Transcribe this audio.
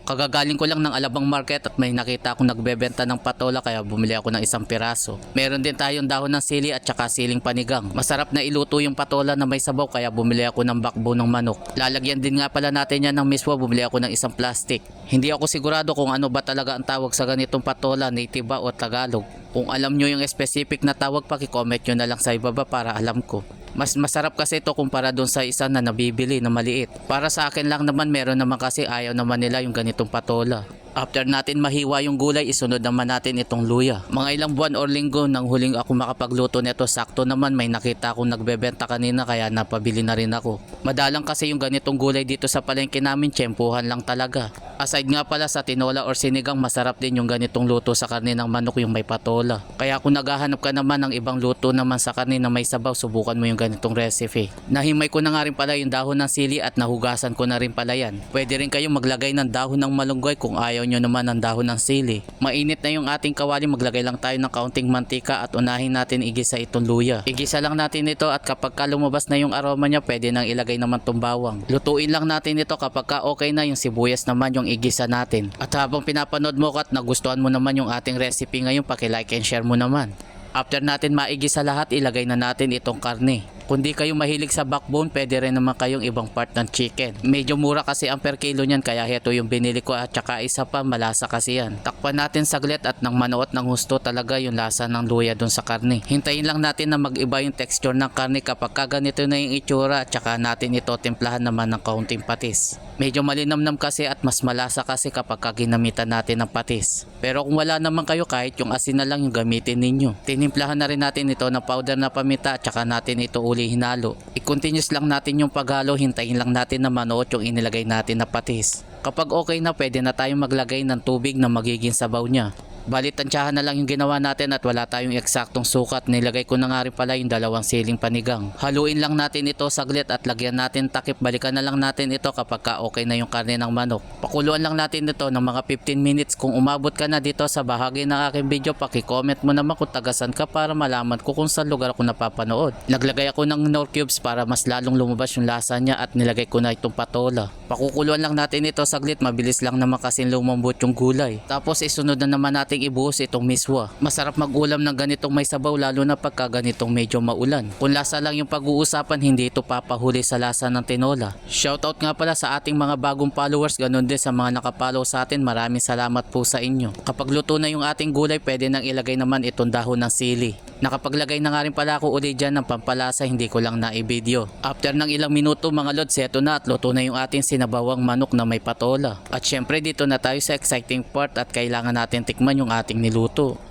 Kagagaling ko lang ng Alabang Market at may nakita akong nagbebenta ng patola kaya bumili ako ng isang piraso. Meron din tayong dahon ng sili at saka siling panigang. Masarap na iluto yung patola na may sabaw kaya bumili ako ng backbone ng manok. Lalagyan din nga pala natin yan ng miswa, bumili ako ng isang plastic. Hindi ako sigurado kung ano ba talaga ang tawag sa ganitong patola, native ba o Tagalog. Kung alam nyo yung specific na tawag, paki-comment nyo na lang sa ibaba para alam ko. Mas masarap kasi ito kumpara dun sa isa na nabibili na maliit. Para sa akin lang naman, meron naman kasi ayaw naman nila yung ganitong patola. After natin mahiwa yung gulay, isunod naman natin itong luya. Mga ilang buwan or linggo nang huling ako makapagluto nito, sakto naman may nakita akong nagbebenta kanina kaya napabili na rin ako. Madalang kasi yung ganitong gulay dito sa palengke namin, tiyempuhan lang talaga. Aside nga pala sa tinola or sinigang, masarap din yung ganitong luto sa karne ng manok yung may patola. Kaya kung naghahanap ka naman ng ibang luto naman sa karne na may sabaw, subukan mo yung ganitong recipe. Nahimay ko na nga rin pala yung dahon ng sili at nahugasan ko na rin pala yan. Pwede rin kayong maglagay ng dahon ng malunggay kung ayaw nyo naman ng dahon ng sili. Mainit na yung ating kawali, maglagay lang tayo ng kaunting mantika at unahin natin igisa itong luya. Igisa lang natin ito at kapag lumabas na yung aroma niya, pwede nang ilagay naman tong bawang. Lutuin lang natin ito kapag okay na yung sibuyas naman yung igisa natin. At habang pinapanood mo at nagustuhan mo naman yung ating recipe ngayon, paki-like and share mo naman. After natin maigisa lahat, ilagay na natin itong karne. Kung di kayo mahilig sa backbone, pwede rin naman kayong ibang part ng chicken. Medyo mura kasi ang per kilo niyan kaya ito yung binili ko at saka isa pa, malasa kasi yan. Takpan natin saglit at nang manuot ng husto talaga yung lasa ng luya dun sa karne. Hintayin lang natin na mag-iba yung texture ng karne kapag ganito na yung itsura at saka natin ito timplahan naman ng kaunting patis. Medyo malinamnam kasi at mas malasa kasi kapag ginamitan natin ng patis. Pero kung wala naman kayo, kahit yung asin na lang yung gamitin ninyo. Tinimplahan na rin natin ito ng powder na paminta at saka natin ito uli hinalo. I-continuous lang natin yung paghalo, hintayin lang natin na manuot yung inilagay natin na patis. Kapag okay na, pwede na tayong maglagay ng tubig na magiging sabaw niya. Balit tansyahan na lang yung ginawa natin at wala tayong eksaktong sukat. Nilagay ko na nga rin pala yung 2 siling panigang. Haluin lang natin ito saglit at lagyan natin takip. Balikan na lang natin ito kapag okay na yung karne ng manok. Pakuluan lang natin ito ng mga 15 minutes. Kung umabot ka na dito sa bahagi ng aking video, paki-comment mo naman kung tagasan ka para malaman ko kung saan lugar ako napapanood. Naglagay ako ng Knorr cubes para mas lalong lumabas yung lasa niya at nilagay ko na itong patola. Pakukuluan lang natin ito saglit, mabilis lang naman kasi lumambot yung gulay. Tapos isunod na naman natin ibuhos itong miswa. Masarap mag-ulam ng ganitong may sabaw lalo na pagka ganitong medyo maulan. Kung lasa lang yung pag-uusapan, hindi ito papahuli sa lasa ng tinola. Shoutout nga pala sa ating mga bagong followers, ganun din sa mga nakapollow sa atin. Maraming salamat po sa inyo. Kapag luto na yung ating gulay, pwede nang ilagay naman itong dahon ng sili. Nakapaglagay na nga rin pala ako uli dyan ng pampalasa, hindi ko lang na-i-video. After ng ilang minuto mga lods, eto na at luto na yung ating sinabawang manok na may patola. At syempre dito na tayo sa exciting part at kailangan natin tikman yung ating niluto.